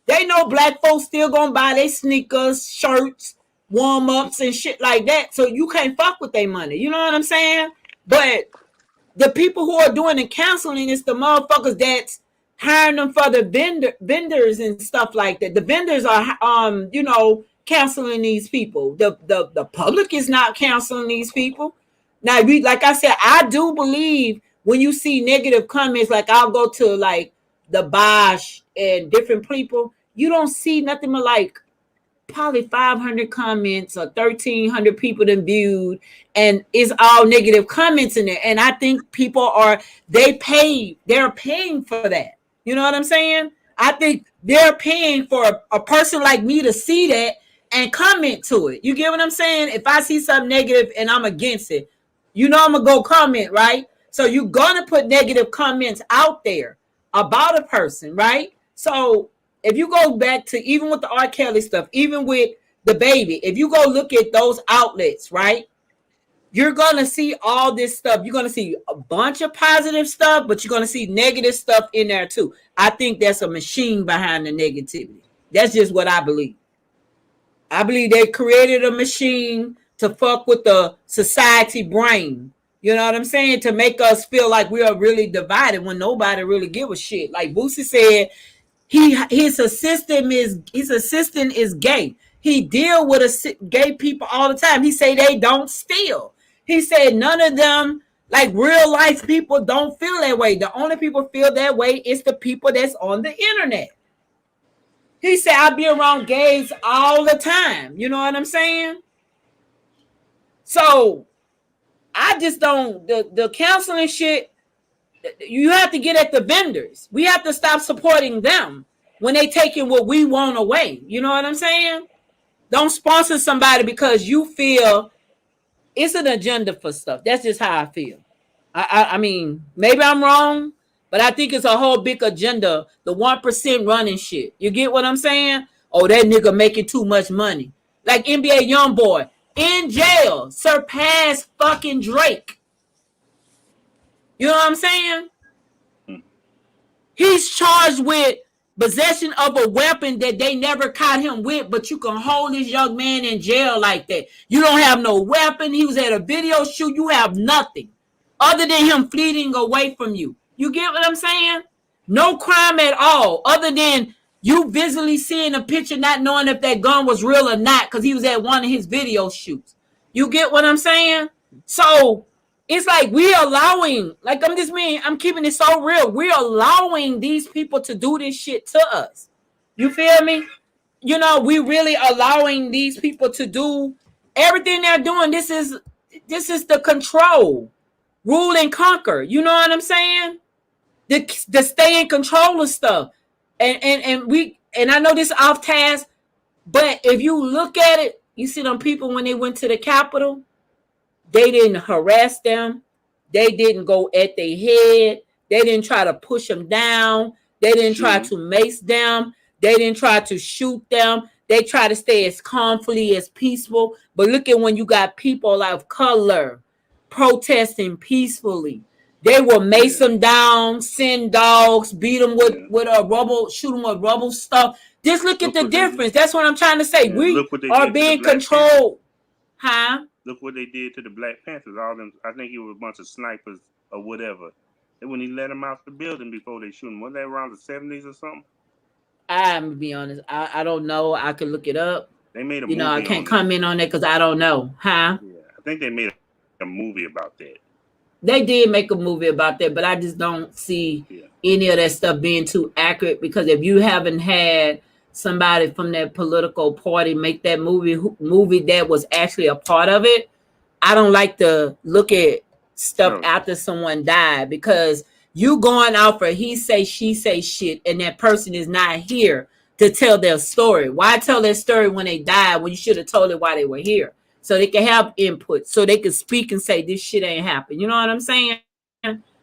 They know black folks still gonna buy their sneakers, shirts, warm-ups and shit like that. So you can't fuck with their money. You know what I'm saying? But the people who are doing the canceling is the motherfuckers that's hiring them for the vendors and stuff like that. The vendors are canceling these people. The public is not canceling these people. Now, like I said, I do believe when you see negative comments, like I'll go to like the Bosch and different people, you don't see nothing but like probably 500 comments or 1,300 people that viewed, and it's all negative comments in there. And I think people they're paying for that. You know what I'm saying? I think they're paying for a person like me to see that and comment to it. You get what I'm saying? If I see something negative and I'm against it, I'm gonna go comment, right? So you're gonna put negative comments out there about a person, right? So if you go back to even with the R. Kelly stuff, even with the baby, if you go look at those outlets, right? You're gonna see all this stuff. You're gonna see a bunch of positive stuff, but you're gonna see negative stuff in there too. I think that's a machine behind the negativity. That's just what I believe. I believe they created a machine to fuck with the society brain. You know what I'm saying? To make us feel like we are really divided when nobody really give a shit. Like Boosie said, his assistant is gay. He deal with gay people all the time. He say they don't steal. He said none of them, like real life people, don't feel that way. The only people feel that way is the people that's on the internet. He said I be around gays all the time. You know what I'm saying? So I just don't the counseling shit. You have to get at the vendors. We have to stop supporting them when they taking what we want away. You know what I'm saying? Don't sponsor somebody because you feel it's an agenda for stuff. That's just how I feel. I mean, maybe I'm wrong, but I think it's a whole big agenda. The 1% running shit. You get what I'm saying? Oh, that nigga making too much money. Like NBA YoungBoy in jail, surpassed fucking Drake. You know what I'm saying? He's charged with possession of a weapon that they never caught him with, but you can hold this young man in jail like that. You don't have no weapon. He was at a video shoot. You have nothing other than him fleeing away from you. You get what I'm saying? No crime at all, other than you visually seeing a picture, not knowing if that gun was real or not, because he was at one of his video shoots. You get what I'm saying? So it's like we're allowing, like I'm keeping it so real. We're allowing these people to do this shit to us. You feel me? You know, we really allowing these people to do everything they're doing. This is the control, rule and conquer. You know what I'm saying? The stay in control of stuff. And I know this is off task, but if you look at it, you see them people when they went to the Capitol. They didn't harass them. They didn't go at their head. They didn't try to push them down. They didn't try to mace them. They didn't try to shoot them. They try to stay as calmly as peaceful. But look at when you got people of color protesting peacefully. They will mace them down, send dogs, beat them with a rubble, shoot them with rubble stuff. Just look at the difference. That's what I'm trying to say. We are being controlled. Huh? Look what they did to the Black Panthers. All them, I think it was a bunch of snipers or whatever. And when he let them out the building before they shoot him, wasn't that around the 70s or something? I'm gonna be honest. I don't know. I could look it up. They made a movie. I can't comment on that because I don't know. Huh? Yeah, I think they made a movie about that. They did make a movie about that, but I just don't see any of that stuff being too accurate, because if you haven't had somebody from that political party make that movie that was actually a part of it, I don't like to look at stuff after someone died, because you going out for he say she say shit and that person is not here to tell their story. Why tell their story when they died when you should have told it while they were here, so they can have input, so they can speak and say this shit ain't happened. You know what I'm saying?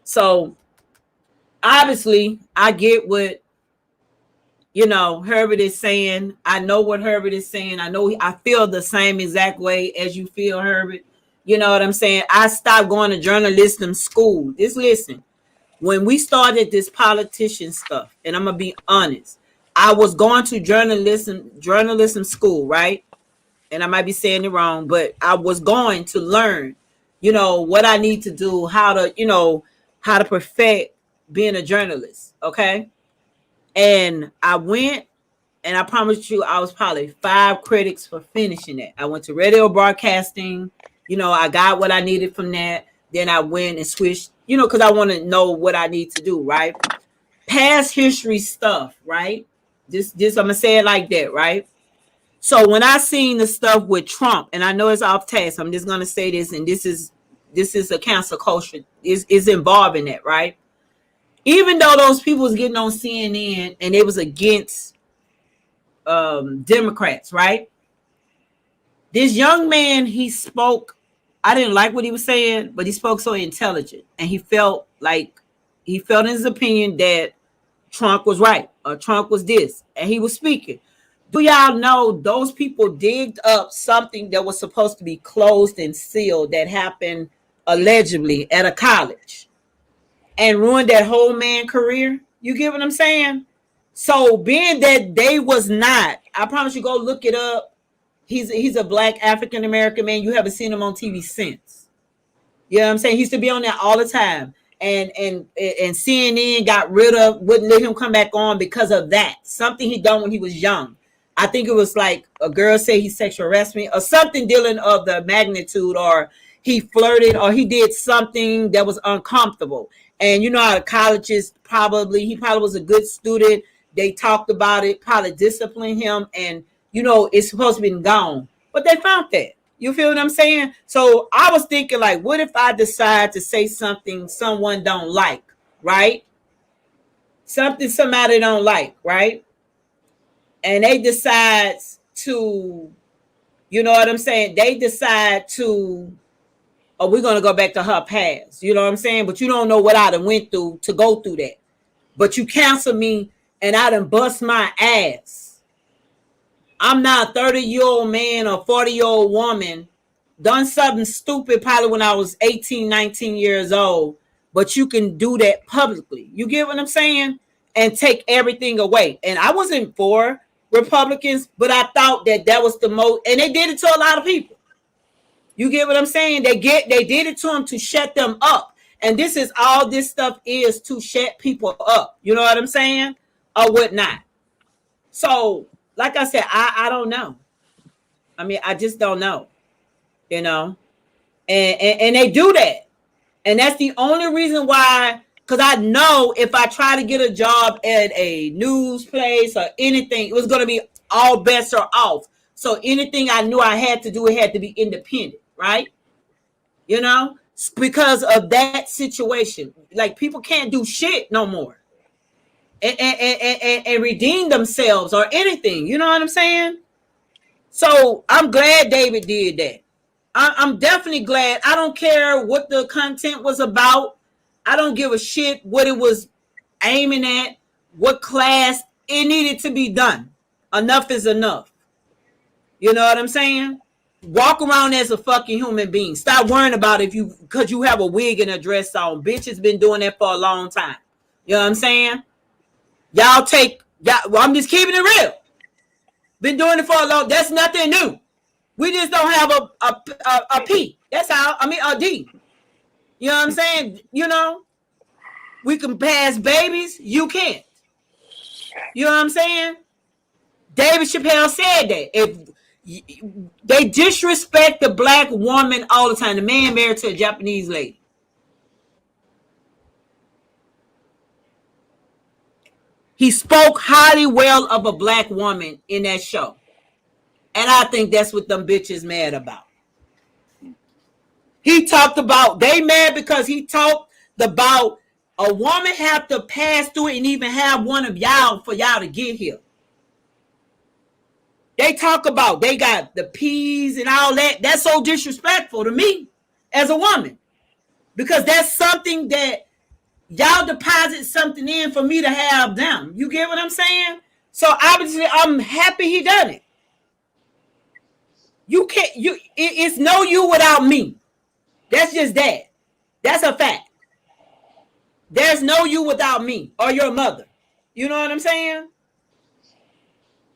So obviously I get what Herbert is saying. I know what Herbert is saying. I feel the same exact way as you feel, Herbert. You know what I'm saying? I stopped going to journalism school. Just listen. When we started this politician stuff, and I'm going to be honest, I was going to journalism school, right? And I might be saying it wrong, but I was going to learn, what I need to do, how to perfect being a journalist, okay? And I went, and I promise you, I was probably 5 credits for finishing it. I went to radio broadcasting. I got what I needed from that. Then I went and switched, because I want to know what I need to do, right? Past history stuff, right? Just I'm going to say it like that, right? So when I seen the stuff with Trump, and I know it's off task, I'm just going to say this, and this is a cancel culture is involved in that, right? Even though those people was getting on CNN and it was against Democrats, right? This young man, he spoke. I didn't like what he was saying, but he spoke so intelligent, and he felt in his opinion that Trump was right or Trump was this, and he was speaking. Do y'all know those people digged up something that was supposed to be closed and sealed that happened allegedly at a college and ruined that whole man career? You get what I'm saying? So being that they was not, I promise you, go look it up. He's a black African American man. You haven't seen him on TV since. You know what I'm saying? He used to be on there all the time. And CNN got rid of, wouldn't let him come back on because of that. Something he done when he was young. I think it was like a girl said he sexual harassed me or something dealing of the magnitude, or he flirted or he did something that was uncomfortable. And you know how colleges he probably was a good student. They talked about it, probably disciplined him, and you know it's supposed to be gone. But they found that. You feel what I'm saying? So I was thinking, like, what if I decide to say something someone don't like, right? Something somebody don't like, right? And they decide to, you know what I'm saying? They decide to, oh, we're going to go back to her past. You know what I'm saying? But you don't know what I done went through to go through that. But you cancel me and I done bust my ass. I'm not a 30-year-old man or 40-year-old woman, done something stupid probably when I was 18, 19 years old, but you can do that publicly. You get what I'm saying? And take everything away. And I wasn't for Republicans, but I thought that was the most, and they did it to a lot of people. You get what I'm saying? They did it to them to shut them up. And this is all this stuff is, to shut people up. You know what I'm saying? Or whatnot. So, like I said, I don't know. I mean, I just don't know. You know? And they do that. And that's the only reason why, because I know if I try to get a job at a news place or anything, it was going to be all bets are off. So anything I knew I had to do, it had to be independent, right? You know, because of that situation. Like, people can't do shit no more and redeem themselves or anything. You know what I'm saying? So I'm glad David did that. I'm definitely glad. I don't care what the content was about. I don't give a shit what it was aiming at, what class. It needed to be done. Enough is enough. You know what I'm saying? Walk around as a fucking human being. Stop worrying about because you have a wig and a dress on. Bitch has been doing that for a long time. You know what I'm saying? Well, I'm just keeping it real. Been doing it for a long. That's nothing new. We just don't have a P. That's how. I mean, a D. You know what I'm saying? You know, we can pass babies. You can't. You know what I'm saying? David Chapelle said that if they disrespect the black woman all the time, the man married to a Japanese lady. He spoke highly well of a black woman in that show. And I think that's what them bitches mad about. He talked about, they mad because he talked about a woman have to pass through it and even have one of y'all for y'all to get here. They talk about, they got the P's and all that. That's so disrespectful to me as a woman. Because that's something that y'all deposit something in for me to have them. You get what I'm saying? So obviously I'm happy he done it. You can't, it's no you without me. That's just that. That's a fact. There's no you without me or your mother. You know what I'm saying?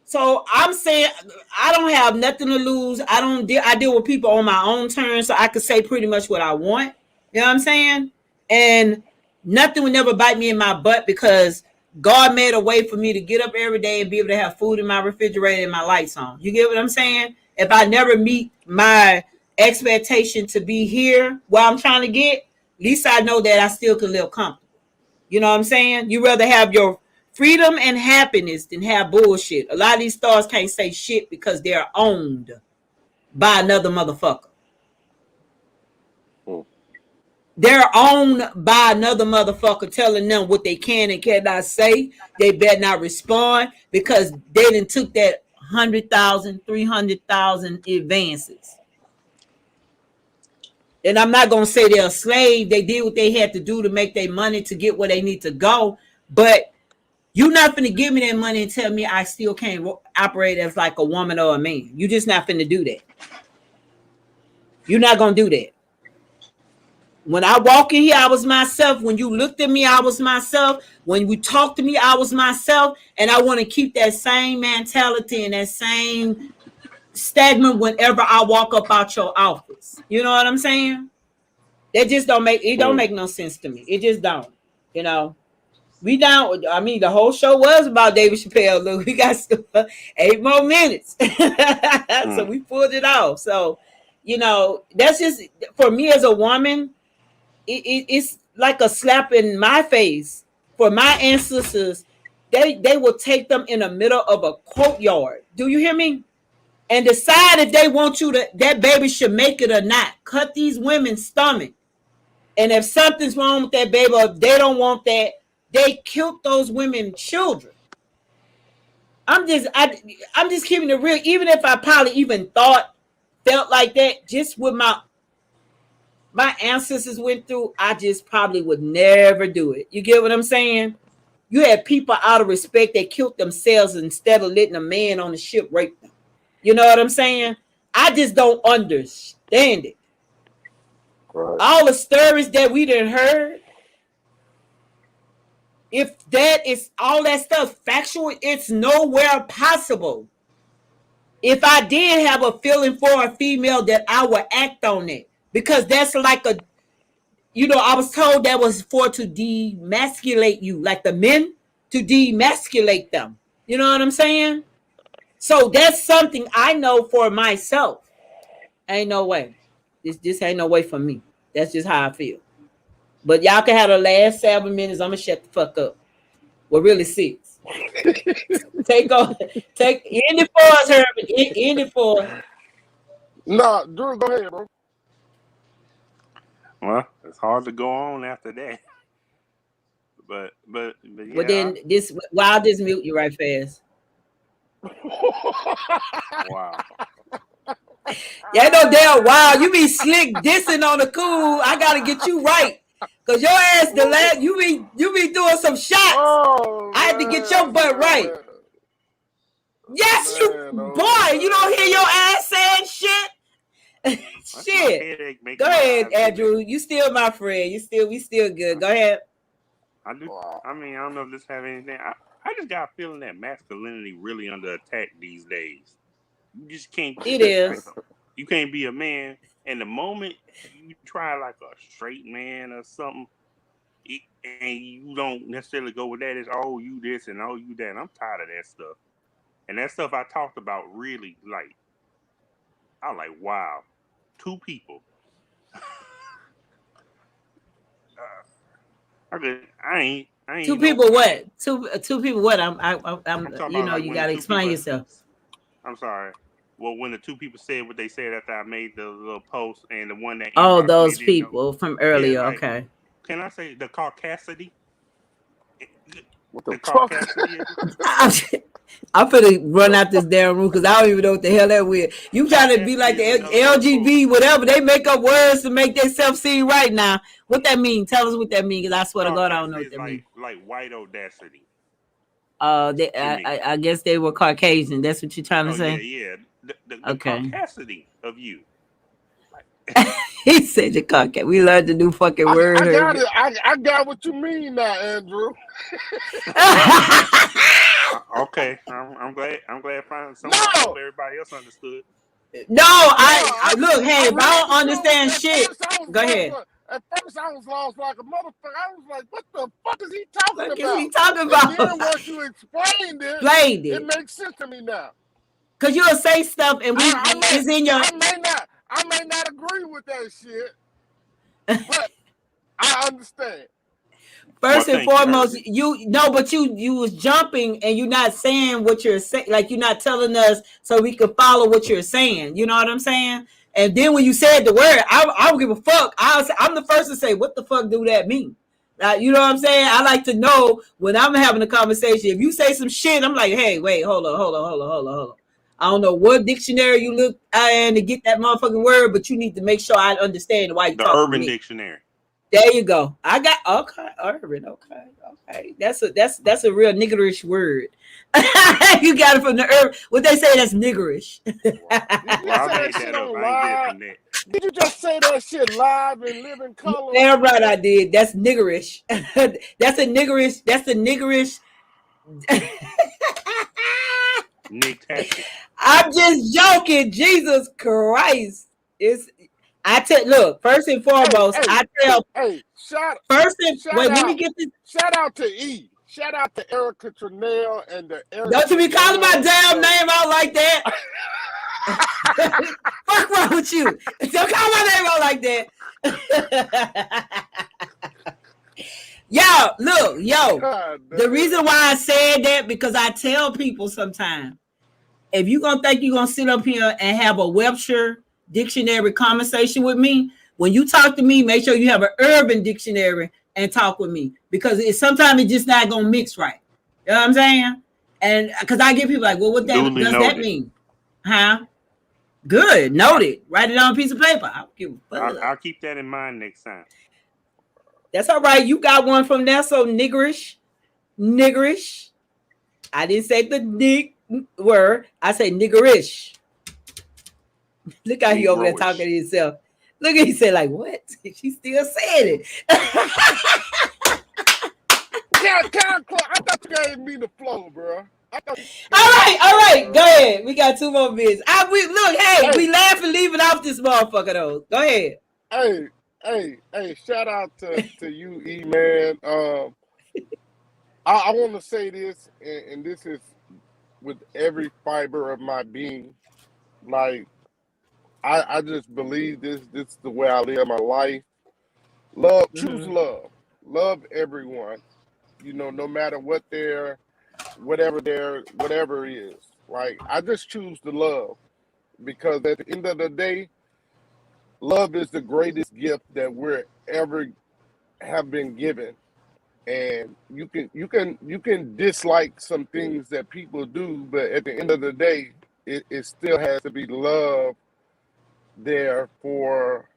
So I'm saying I don't have nothing to lose. I deal with people on my own terms, so I can say pretty much what I want. You know what I'm saying? And nothing would never bite me in my butt because God made a way for me to get up every day and be able to have food in my refrigerator and my lights on. You get what I'm saying? If I never meet my expectation to be here where I'm trying to get, at least I know that I still can live comfortable. You know what I'm saying? You rather have your freedom and happiness than have bullshit. A lot of these stars can't say shit because they're owned by another motherfucker. They're owned by another motherfucker telling them what they can and cannot say. They better not respond because they done took that 100,000, 300,000 advances. And I'm not gonna say they're a slave. They did what they had to do to make their money to get where they need to go. But you're not finna give me that money and tell me I still can't operate as like a woman or a man. You just not finna do that. You're not gonna do that. When I walk in here, I was myself. When you looked at me, I was myself. When you talked to me, I was myself. And I want to keep that same mentality and that same stagnant whenever I walk up out your office. You know what I'm saying? That just don't make no sense to me. It just don't. You know, we don't. I mean, the whole show was about David Chapelle. Look, we got 8 more minutes, so we pulled it off. So, you know, that's just for me as a woman. It's like a slap in my face. For my ancestors, they will take them in the middle of a courtyard. Do you hear me? And decide if they want you to, that baby should make it or not. Cut these women's stomach. And if something's wrong with that baby, or if they don't want that, they killed those women children. I'm just keeping it real. Even if I probably even felt like that, just with my ancestors went through, I just probably would never do it. You get what I'm saying? You had people out of respect that killed themselves instead of letting a man on the ship rape them. You know what I'm saying? I just don't understand it. Right. All the stories that we done heard, if that is all that stuff factual, it's nowhere possible. If I did have a feeling for a female, that I would act on it. Because that's like a, you know, I was told that was for to demasculate you, like the men to demasculate them. You know what I'm saying? So that's something I know for myself. Ain't no way. This ain't no way for me. That's just how I feel. But y'all can have the last 7 minutes. I'm gonna shut the fuck up. Well, really 6. Take end it for us, Herbert. End it for us. No, Drew, go ahead, bro. Well, it's hard to go on after that. But yeah. Well, then I'll just mute you right fast. Wow. Yeah, no damn wow. You be slick dissing on the cool. I gotta get you right. Cause your ass you be doing some shots. Oh, I had to get your butt right. Man. Yes, boy, you don't hear your ass saying shit. Shit. Go ahead, Andrew. You still my friend. We still good. Go ahead. I do. I mean, I don't know if this have anything. I just got a feeling that masculinity really under attack these days. You just can't. It is. You can't be a man, and the moment you try like a straight man or something, and you don't necessarily go with that, it's oh you this and oh you that. And I'm tired of that stuff. And that stuff I talked about really like. I was like, wow. 2 people. I ain't 2 people what? Two people what? I'm you know, like you gotta explain yourself. I'm sorry. Well, when the 2 people said what they said after I made the little post, and the one that those people from earlier, yeah, like, okay. Can I say the caucasity? What the fuck? I'm finna run out this damn room because I don't even know what the hell that weird. You trying to be like the LGB, whatever. They make up words to make themselves seem right now. What that mean? Tell us what that mean, because I swear to God, I don't know what that mean. Like white audacity. I guess they were Caucasian. That's what you're trying to say? Yeah. The caucasity of you. He said the Caucasian. We learned a new fucking word. I got it. I got what you mean now, Andrew. Okay, I'm glad. Finally someone everybody else understood. No, I look. Hey, if I don't understand shit, go ahead. At first, I was lost like a motherfucker. I was like, "What the fuck is he talking about?" What is he talking about? And then once you explained it makes sense to me now. Cause you'll say stuff and it's in your. I may not agree with that shit, but I understand. First and foremost, but you was jumping and you're not saying what you're saying. Like you're not telling us so we can follow what you're saying. You know what I'm saying? And then when you said the word, I don't give a fuck. I'm the first to say, what the fuck do that mean? You know what I'm saying? I like to know when I'm having a conversation. If you say some shit, I'm like, hey, wait, hold on. I don't know what dictionary you look in to get that motherfucking word, but you need to make sure I understand why you The talking Urban to me. Dictionary. There you go. I got urban. Okay. That's a real niggerish word. You got it from the urban. What they say, that's niggerish. Did you Well, I say that made shit that up. on I ain't get it live? from that. Did you just say that shit live in living color? Damn right I did. That's niggerish. That's a niggerish. That's a niggerish. Nick Tactic. I'm just joking. Jesus Christ. Look, first and foremost, wait, let me get this. Shout out to E. Shout out to Erica Tranell and the Erica. Don't you be calling my damn name out like that. Fuck wrong with you? Don't call my name out like that. The reason why I said that, because I tell people sometimes, if you're gonna think you're gonna sit up here and have a Webster dictionary conversation with me, when you talk to me, make sure you have an urban dictionary and talk with me, because sometimes it's just not gonna mix right. You know what I'm saying? And because I get people like, well, what does that mean? Huh? Good. Noted. Write it on a piece of paper. I don't give a fuck. I'll keep that in mind next time. That's all right. You got one from there, so niggerish. I didn't say the nig word. I say niggerish. Look how he over there talking to himself. Look at he say like, what? She still saying it. I thought you gave me the flow, bro. All right. Go ahead. We got 2 more minutes. We laughing leaving off this motherfucker though. Go ahead. Hey, shout out to you, E, man. I want to say this, and this is with every fiber of my being. Like, I just believe this is the way I live my life. Love, choose love. Love everyone. You know, no matter what whatever it is. Like, I just choose to love, because at the end of the day, love is the greatest gift that we're ever have been given. And you can dislike some things that people do, but at the end of the day, it still has to be love there for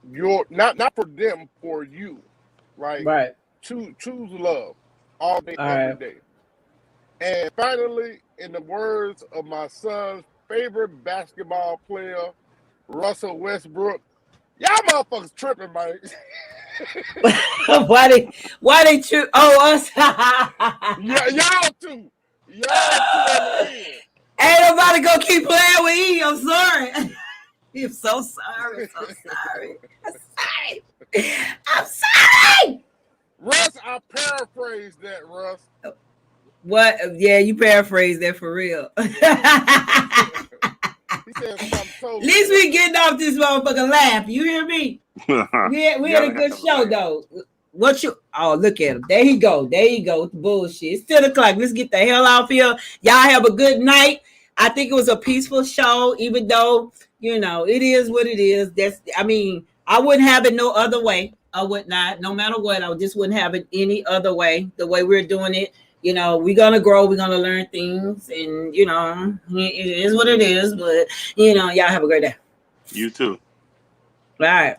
your not for them, for you. Right. Choose love all day, every day. And finally, in the words of my son's favorite basketball player, Russell Westbrook, y'all motherfuckers tripping, man. Why they trip? Oh, us. Yeah, y'all too. Ain't nobody gonna keep playing with E. I'm sorry. I'm so sorry. I'm sorry. Russ, I paraphrased that, Russ. What? Yeah, you paraphrased that for real. He said something totally. At least we getting off this motherfucking laugh. You hear me? we had a good show though. Look at him. There you go with the bullshit. It's 10 o'clock. Let's get the hell off here. Y'all have a good night. I think it was a peaceful show, even though, you know, it is what it is. I wouldn't have it no other way. I would not, no matter what. I just wouldn't have it any other way. The way we're doing it. You know, we're going to grow. We're going to learn things. And, you know, it is what it is. But, you know, y'all have a great day. You too. All right.